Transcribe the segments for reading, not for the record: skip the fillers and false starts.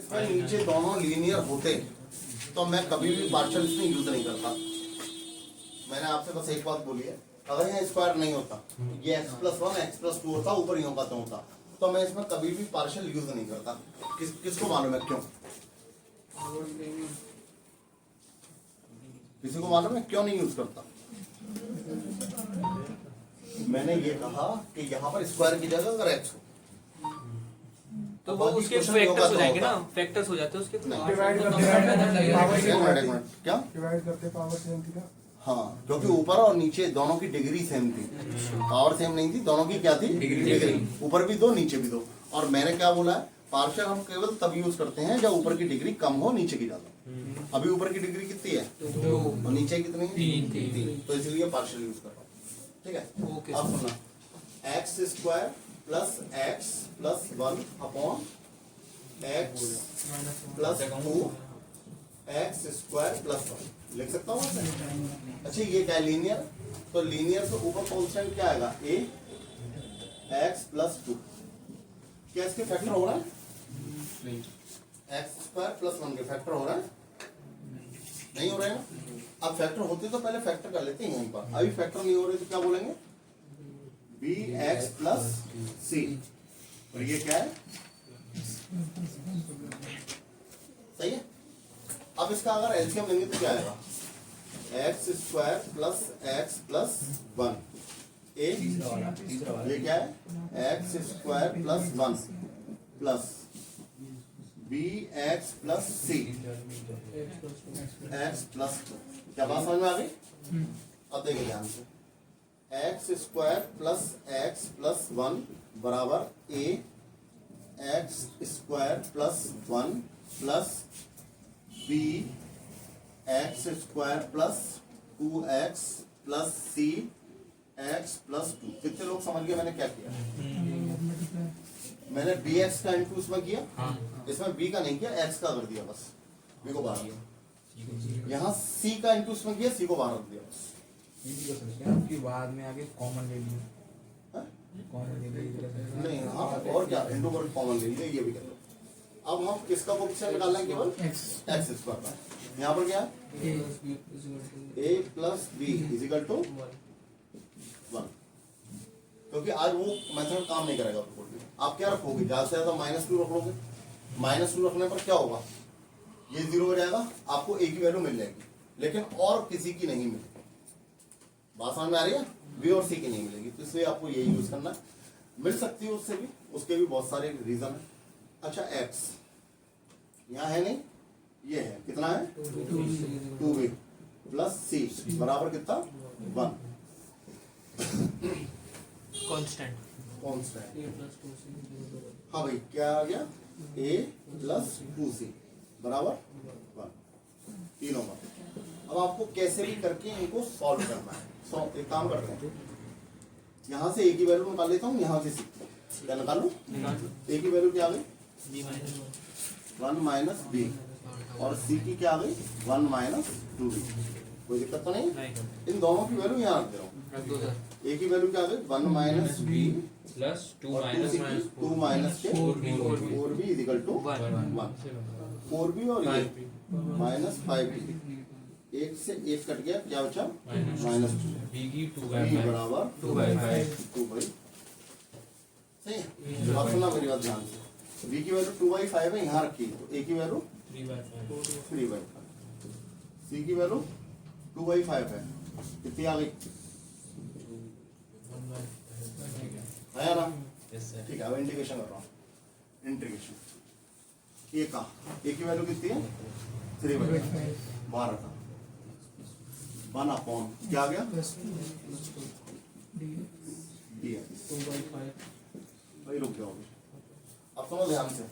इसमें नीचे दोनों लीनियर होते तो मैं कभी भी पार्शियल इसमें यूज नहीं करता। मैंने आपसे बस एक बात बोली है, अगर यहाँ स्क्वायर नहीं होता, ये x+1 x+2 होता, ऊपर ही होगा तो मैं इसमें कभी भी पार्शियल यूज नहीं करता। किसको मालूम है क्यों? किसी को मालूम है क्यों नहीं यूज करता? मैंने ये कहा कि यहाँ पर स्क्वायर की जगह अगर x हो तो वो उसके फैक्टर्स हो जाएंगे ना, फैक्टर्स हो जाते हैं उसके। डिवाइड करते क्या डिवाइड करते पावर सेम थी ना। हाँ, क्योंकि ऊपर और नीचे दोनों की डिग्री सेम थी, पावर सेम नहीं थी, दोनों की क्या थी? डिग्री। ऊपर भी दो नीचे भी दो। और मैंने क्या बोला है, पार्शियल हम केवल तब यूज करते हैं जब ऊपर की डिग्री कम हो नीचे की ज्यादा। अभी ऊपर की डिग्री कितनी है? 2 और नीचे कितनी है? 3। तो इसलिए पार्शियल यूज कर रहा हूँ। ठीक है, अब सुनना, x² plus x plus 1 upon x plus 2 x² plus 1 लिख सकता हूँ। अच्छा, ये क्या है? लीनियर। तो लीनियर से ऊपर कांस्टेंट क्या आएगा? a x plus 2। क्या इसके फैक्टर हो रहा है? x² प्लस 1 के फैक्टर हो रहा है? नहीं हो रहे हैं ना। अब फैक्टर होते तो पहले फैक्टर कर लेते हैं यहीं पर। अभी फैक्टर नहीं हो रहे तो क्या बोलेंगे? bx plus c। और ये क्या है? सही है। अब इसका अगर एलसीएम लेंगे तो क्या आएगा? x² plus x plus 1 a, ये क्या है? x² plus 1 plus bx plus c x plus 2। क्या बात समझ में आ गई? अब देखिए ध्यान से, x² प्लस x प्लस 1 बराबर a x² plus 1 plus b x² plus 2x plus c x plus 2। कितने लोग समझ गए मैंने क्या किया? मैंने bx का इंटू इसमें किया, इसमें b का नहीं किया, x का कर दिया बस, b को बाहर दिया। यहाँ c का इंटू इसमें किया, c को बाहर रख दिया बस। कि बाद में आगे कॉमन ले लिया, कॉमन ले लिया नहीं, हाँ और क्या, इंटू पर कॉमन ले लिया, ये भी कर लो। अब हम किसका कोएफिशिएंट निकालना है? केवल x² का। यहाँ पर क्या है? a plus b equal to 1। क्योंकि आज वो मेथड काम नहीं करेगा। आप क्या रखोगे? ज्यादा से ज्यादा -2 रख लोगे। -2 रखने पर क्या होगा? ये 0 हो जाएगा, आपको a की वैल्यू मिल जाएगी, लेकिन और किसी की नहीं मिलेगी। बात समझ में आ रही है? b और c की नहीं मिलेगी, तो इसलिए आपको यही यूज करना। मिल सकती है उससे भी, उसके भी बहुत सारे रीजन है। अच्छा, x यहाँ है नहीं, ये है, कितना है? 2b प्लस c बराबर कितना? 1 कांस्टेंट। हाँ भाई, क्या आ गया? a प्लस 2c बराबर 1, तीनों का। अब आपको कैसे भी करके इनको सॉल्व करना है। एक काम करते हैं, यहाँ से a की वैल्यू निकाल लेता हूँ, यहाँ से c क्या निकालू? a की वैल्यू क्या आ गई? 1 माइनस b, और c की क्या आ गई? 1 माइनस 2b। कोई दिक्कत तो नहीं? इन दोनों की वैल्यू यहाँ रख दे रहा हूँ। a की वैल्यू क्या आ गई? 1 minus b plus 2 minus 4b equal to 1। 4b और ये माइनस 5b, एक से एक कट गया, क्या बचा? -2 बराबर 2/5। सही है। अब सुनना मेरी बात ध्यान से, b की वैल्यू 2/5 है, यहाँ रखी, तो a की वैल्यू 3/5, c की वैल्यू 2/5 है, कितनी आ गई? है ना? ठीक है, अब इंटीग्रेशन कर रहा हूँ। इंटीग्रेशन a का, a की वैल्यू कितनी है? 3/5 बाहर रखा, 1 अपॉन क्या आ गया? भाई रुक जाओ, अब सुनो ध्यान से,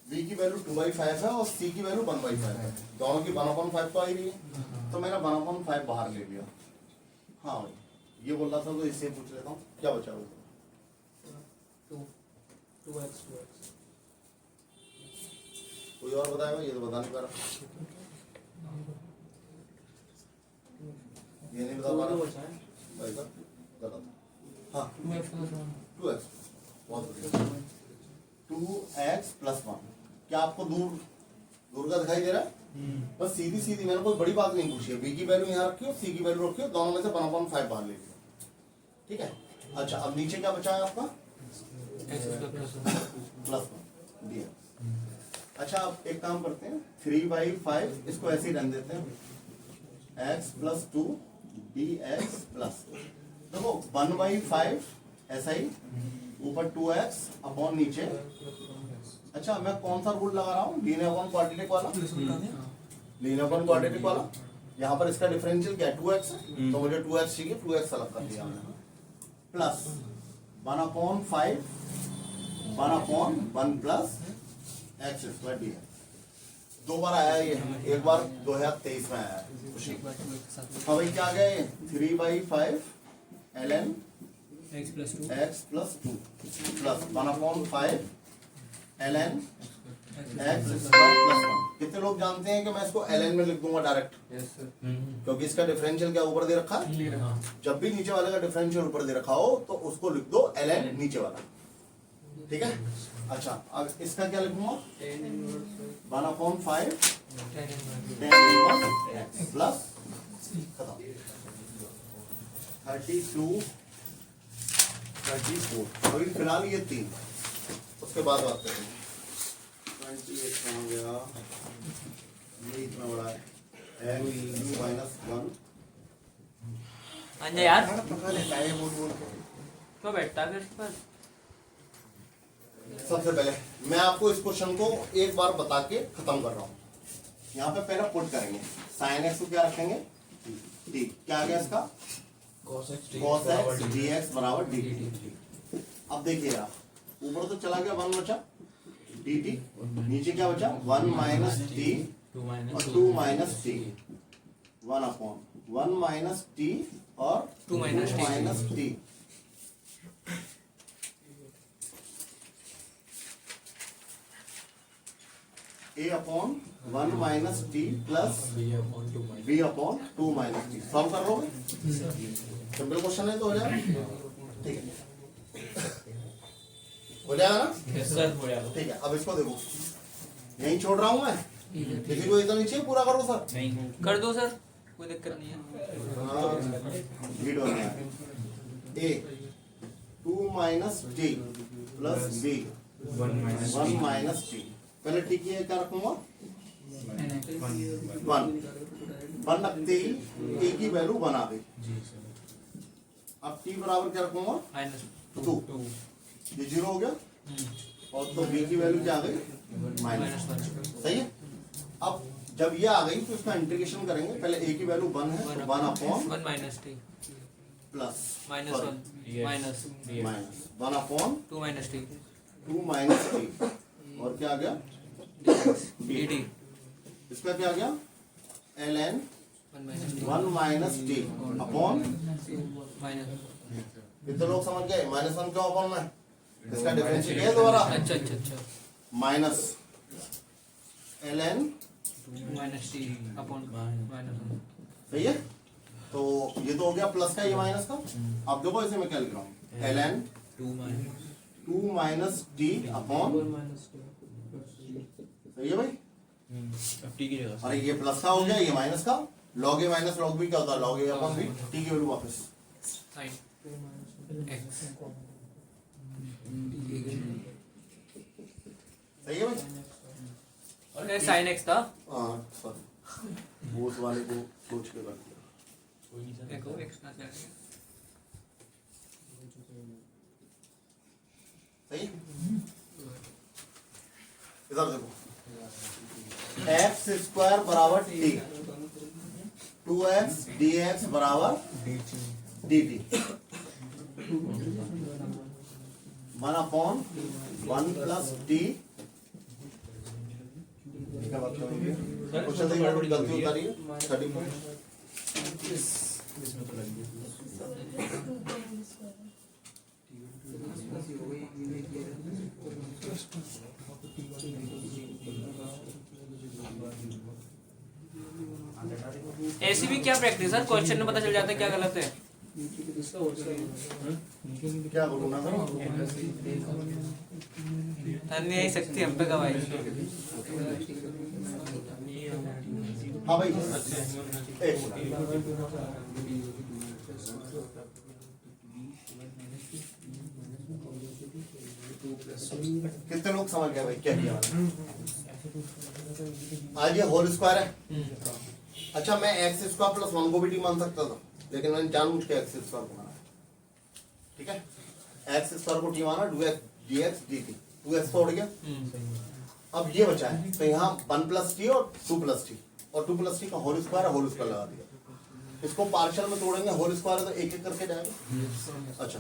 b की वैल्यू 2/5 है और c की वैल्यू 1/5 है, दोनों की 1/5 तो आ ही रही है, तो मैंने 1/5 बाहर ले लिया। हाँ भाई, ये बोल रहा था तो इससे पूछ लेता हूँ, क्या बचा वो? 2x। कोई और बताएगा? ये तो बता नहीं पा रहा, ये नहीं बता पा रहा भाई साहब, गलत। हाँ, 2x, बहुत बढ़िया। 2x प्लस 1 क्या आपको दूर दूर का दिखाई दे रहा है? बस सीधी सीधी, मैंने कोई बड़ी बात नहीं पूछी है। बी की वैल्यू यहाँ रखी हो, सी की वैल्यू रखी हो, दोनों में से 1/5 बाहर ले लियो, ठीक है। अच्छा अब नीचे क्या बचा है आपका? प्लस 1 दिया। अच्छा अब एक काम करते हैं, 3/5 इसको ऐसे ही रन देते हैं, x + 2 dx प्लस, देखो 1/5 ऐसा ही, ऊपर 2x अपॉन नीचे। अच्छा मैं कौन सा रूल लगा रहा हूँ? लीनियर अपॉन क्वाड्रेटिक वाला, लीनियर अपॉन क्वाड्रेटिक वाला। यहाँ पर इसका डिफरेंशियल क्या है? 2x है, तो मुझे 2x चाहिए, 2x अलग कर दिया मैंने, प्लस 1/5 1/1 प्लस x² dx। दो बार आया ये, एक बार 2023 में आया है। हाँ भाई क्या आ गया ये? 3/5 ln x + 2 x + 2 plus 1/5 ln x² + 1। कितने लोग जानते हैं कि मैं इसको ln में लिख दूंगा डायरेक्ट, क्योंकि इसका डिफरेंशियल क्या ऊपर दे रखा है? जब भी नीचे वाले का डिफरेंशियल ऊपर दे रखा हो तो उसको लिख दो ln नीचे वाला, ठीक है। अच्छा अब इसका क्या लिखूंगा? 1/5 tan inverse x प्लस खत्म, 32 34। अभी फिलहाल ये 3, उसके बाद बात करेंगे। 28 कहाँ गया? ये इतना बड़ा है, x - 1। अंजा यार पका लेता है बोल बोल के। क्यों बैठता है फिर इसके पास? सबसे पहले मैं आपको इस क्वेश्चन को एक बार बता के खत्म कर रहा हूँ। यहाँ पे पहले पुट करेंगे, sin x को क्या रखेंगे? d। क्या आ गया इसका? cos x dx बराबर dt। अब देखिए आप, ऊपर तो चला गया 1 बचा dt, नीचे क्या बचा? 1 - t और 2 - t, 1/1 - t और 2 - t। a/1 - t plus b/2 - t। Solve कर लोगे? सिंपल क्वेश्चन है तो हो जाएगा, ठीक है, हो जाएगा ना? यस सर हो जाएगा। ठीक है। अब इसको देखो, यहीं छोड़ रहा हूं मैं, किसी को इतना नीचे पूरा करो सर। नहीं कर दो सर, कोई दिक्कत नहीं है। लीड हो गया, a 2 - t plus b 1 - t। पहले t की क्या रखूंगा? 1 रखते ही a की वैल्यू 1 आ गई। अब t बराबर क्या रखूंगा? -2 2। ये 0 हो गया, और तो b की वैल्यू क्या आ गई? -1। सही है। अब जब ये आ गई तो इसका इंटीग्रेशन करेंगे। पहले a की वैल्यू 1 है, तो 1/1 - t plus -1 minus 1/2 -t 2 - t, और क्या आ गया? dt इसका क्या आ गया? ln 1 - t अपॉन, कितने लोग समझ गए? -1 क्यों अपॉन में? इसका डिफरेंशियल है दोबारा, अच्छा अच्छा अच्छा माइनस ln, -t अपॉन -1। सही है। तो ये तो हो गया प्लस का, ये माइनस का। अब देखो इसे मैं क्या लिख रहा हूँ? ln 2 - t अपॉन, सही है भाई। अब टी की जगह अरे ये प्लस का हो गया, ये माइनस का। log a minus log b क्या होता है? log a upon b। t की वैल्यू वापस, sin x सही है भाई। अरे sin x था। हाँ सॉरी, वो उस वाले को सोच के रख दिया। देखो x ना चला गया। सही। इधर देखो, x² बराबर t, 2x dx बराबर dt, 1/1 प्लस t। क्या बात करेंगे? क्वेश्चन देखिए, थोड़ी गलती उतारी है 30। ऐसी भी क्या प्रैक्टिस है, क्वेश्चन में पता चल जाता है क्या गलत है। क्या बोलूँ ना? अन्य शक्ति हम पे कब आई? हाँ भाई, एक मिनट। कितने लोग समझ गए भाई क्या किया मैंने? आज ये होल स्क्वायर है। अच्छा, मैं एक्स स्क्वायर प्लस 1 को भी टी मान सकता था, लेकिन मैंने जानबूझ के एक्स स्क्वायर को माना। ठीक है, एक्स स्क्वायर को टी माना, D x D T, 2x तो उड़ गया। अब ये बचा है, तो यहाँ 1 प्लस टी और 2 प्लस टी, और 2 प्लस टी का होल स्क्वायर लगा दिया। इसको पार्शियल में तोड़ेंगे, होल स्क्वायर है तो एक एक करके जाएगा। अच्छा,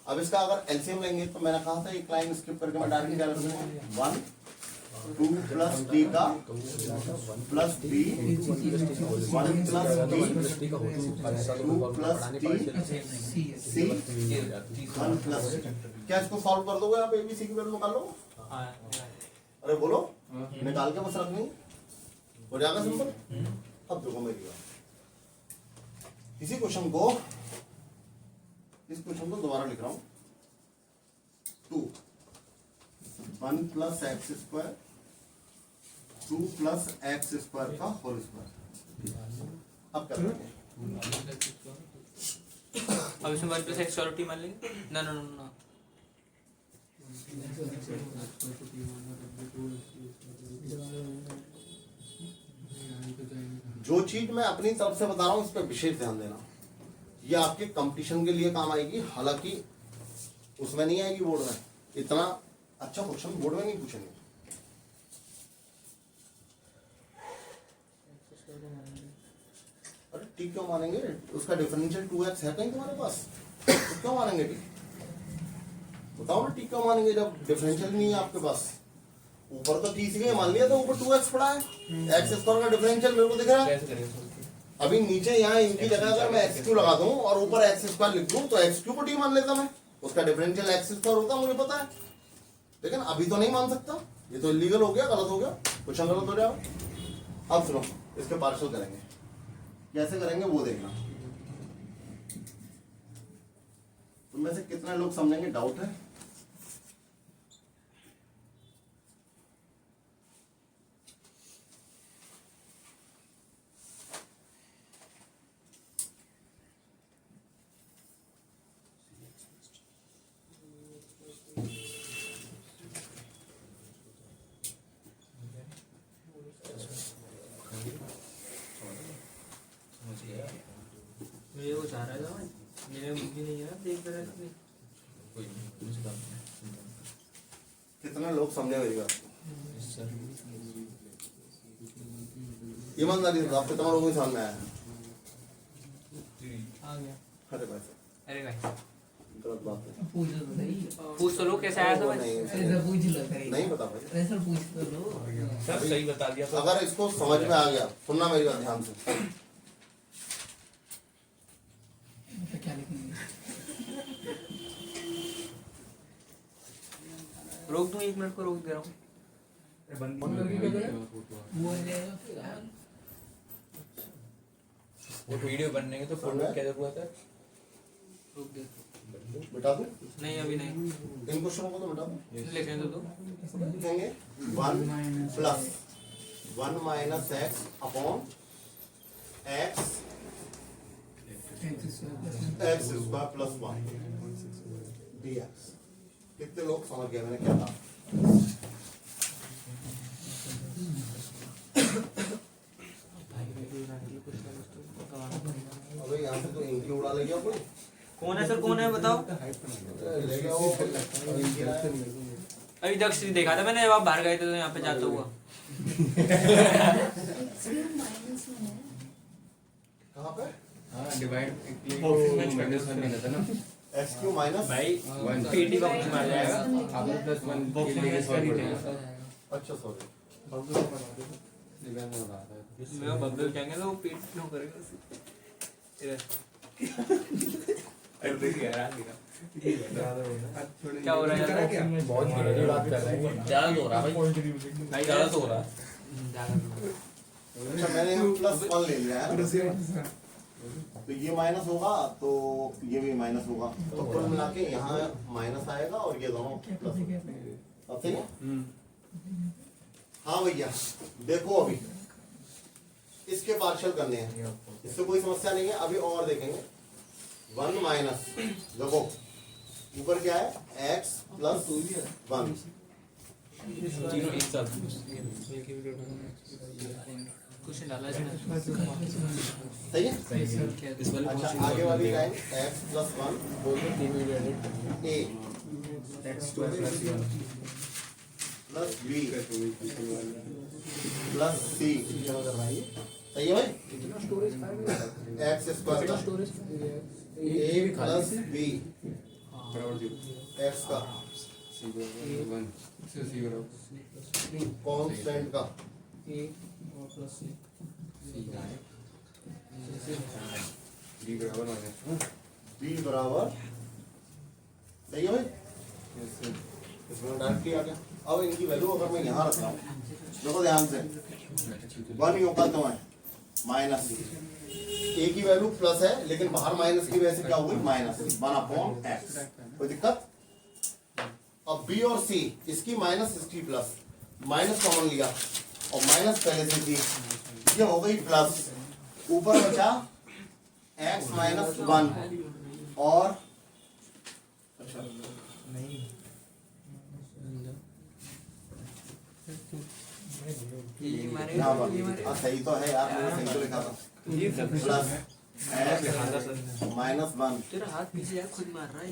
अब इसका अगर एलसीएम लेंगे तो मैंने कहा था एक लाइन स्किप करके मैं डायरेक्ट क्या करूंगा, 1 2 प्लस टी का plus B 1 plus T 2 plus T C 1 plus T. क्या इसको सॉल्व कर दोगे आप? एबीसी की वैल्यू निकाल लो। अरे बोलो, निकाल के बस रखनी हो जाएगा सिंपल। अब देखो मेरी बात, इसी क्वेश्चन को, इस क्वेश्चन को दोबारा लिख रहा हूं, 2 1 plus x square 2 plus x square का होल स्क्वायर। अब क्या करेंगे? अब इसमें 1 प्लस एक्स और टी मान लेंगे। ना ना ना, जो चीज मैं अपनी तरफ से बता रहा हूं इस पर विशेष ध्यान देना। ये आपके कंपटीशन के लिए काम आएगी, हालांकि उसमें नहीं आएगी बोर्ड में। इतना अच्छा क्वेश्चन बोर्ड में नहीं पूछेंगे। अरे टी क्यों मानेंगे? उसका डिफरेंशियल 2x है कहीं तुम्हारे पास, तो क्यों मानेंगे टी? बताओ ना, टी क्यों मानेंगे जब डिफरेंशियल नहीं है आपके पास? ऊपर तो टी इसलिए मान लिया था, ऊपर 2x पड़ा है, एक्स स्क्वायर का डिफरेंशियल मेरे को दिख रहा है। अभी नीचे यहाँ इनकी जगह अगर मैं एक्स क्यू लगा दूं और ऊपर एक्स स्क्वायर लिख दूं तो एक्स क्यू को टी मान लेता मैं, उसका डिफरेंशियल एक्स स्क्वायर होता, मुझे पता है। लेकिन अभी तो नहीं मान सकता, ये तो इलीगल हो गया, गलत हो गया, कुछ गलत हो जाएगा। अब सुनो, इसके पार्शियल करेंगे, कैसे करेंगे वो देखना। तुम में से कितने लोग समझेंगे, डाउट है? मेरे को जा रहा है ना, मेरे मुझे नहीं है, देख रहा है। कितने लोग समझे मेरी बात? ईमानदारी से आपके तमाम लोगों को समझ में आया? आ गया। अरे भाई साहब, अरे भाई गलत बात है। पूछ तो लो कैसे आया समझ? नहीं पता भाई, सब सही बता दिया। अगर इसको समझ में आ गया, सुनना मेरी बात ध्यान से। रोक दूं, 1 मिनट को रोक दे रहा हूँ। वो वीडियो बनने के तो फोटो क्या जरूरत है? रोक दे। मिटा दूं? नहीं अभी नहीं, इन क्वेश्चनों को तो मिटा दूं। लिखने दो। लिखेंगे 1 plus 1 minus x upon x square plus 1 dx। कितने लोग समझ गए मैंने क्या कहा? अबे यहाँ से तो इनकी उड़ा ले गया कोई। कौन है सर, कौन है बताओ? ले गया वो। अभी दक्ष ने देखा था मैंने, जब आप बाहर गए थे तो यहाँ पे जाता हुआ। कहाँ पे? हाँ डिवाइड करने था ना। एक्स क्यू माइनस भाई पीटी बॉक्स में आ जाएगा। आप प्लस 1 के लिए सॉल्व करेंगे। अच्छा सॉरी, मैं बब्बे उठाएंगे तो वो पीट क्यों करेगा? क्या हो रहा है? बहुत गहरी बात कर रहे हैं। ज्यादा तो हो रहा भाई, ज्यादा तो हो रहा। अच्छा मैंने यहाँ प्लस 1 ले लिया है, तो ये माइनस होगा तो ये भी माइनस होगा, तो कुल मिला के यहाँ माइनस आएगा और ये दोनों प्लस। अब सही है। हाँ भैया देखो अभी इसके पार्शियल करने हैं, इससे कोई समस्या नहीं है। अभी और देखेंगे 1 माइनस देखो ऊपर क्या है x प्लस 1 क्वेश्चन डाला है सही है। अच्छा आगे वाली line x plus 1 a plus b plus c सही है भाई। x स्क्वायर का a प्लस b x का कांस्टेंट का b बराबर सही है भाई। इसमें डायरेक्ट आ गया। अब इनकी वैल्यू अगर मैं यहाँ रख रहा हूँ देखो ध्यान से 1 योग तो है माइनस a की वैल्यू प्लस है लेकिन बाहर माइनस की वजह से क्या होगी माइनस 1/x। कोई दिक्कत। अब b और c इसकी माइनस इसकी प्लस माइनस कॉमन लिया और माइनस पहले से थी ये हो गई प्लस ऊपर बचा x माइनस 1 और अच्छा यहाँ पर सही तो है यार मैंने सही तो लिखा था प्लस x माइनस 1 तेरा हाथ पीछे यार खुद मार रहा है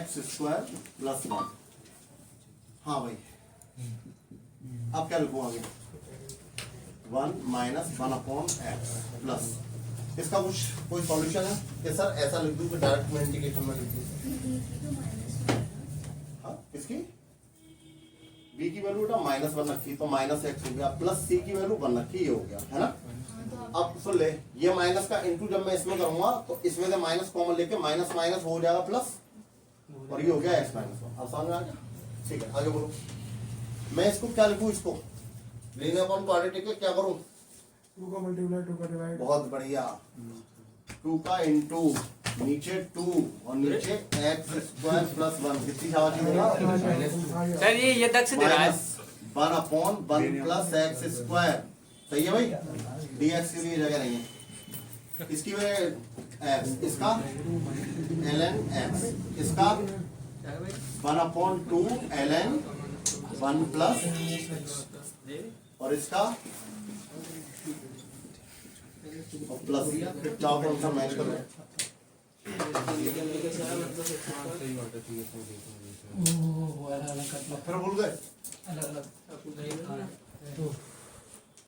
x स्क्वायर प्लस 1। हाँ भाई अब क्या लिखूँ आगे 1 माइनस 1/x प्लस इसका कुछ कोई सॉल्यूशन है कि सर ऐसा लिख दूं कि डायरेक्ट में इंटीग्रेशन में लिख दूं। हाँ किसकी b की वैल्यू बेटा -1 रखी तो -x हो गया प्लस c की वैल्यू 1 रखी ये हो गया है ना। अब सुन ले ये माइनस का इनटू जब मैं इसमें करूंगा तो इसमें से माइनस कॉमन लेके माइनस माइनस हो जाएगा प्लस और ये हो गया x माइनस 1। अब समझ में आ गया। ठीक है आगे बोलो। मैं इसको क्या लिखूं इसको लीनियर अपॉन क्वाड्रेटिक क्या करूं 2 का मल्टीप्लाई 2 का डिवाइड। बहुत बढ़िया 2 का इंटू नीचे 2 और नीचे x स्क्वायर प्लस 1 कितनी शाबाशी देगा सर ये तक से दे रहा है 1/1 प्लस x स्क्वायर सही है भाई। dx के लिए जगह नहीं है इसकी वजह x इसका ln x इसका 1/2 ln 1 प्लस और इसका और प्लस चार कौन सा मैच कर रहे हैं फिर भूल गए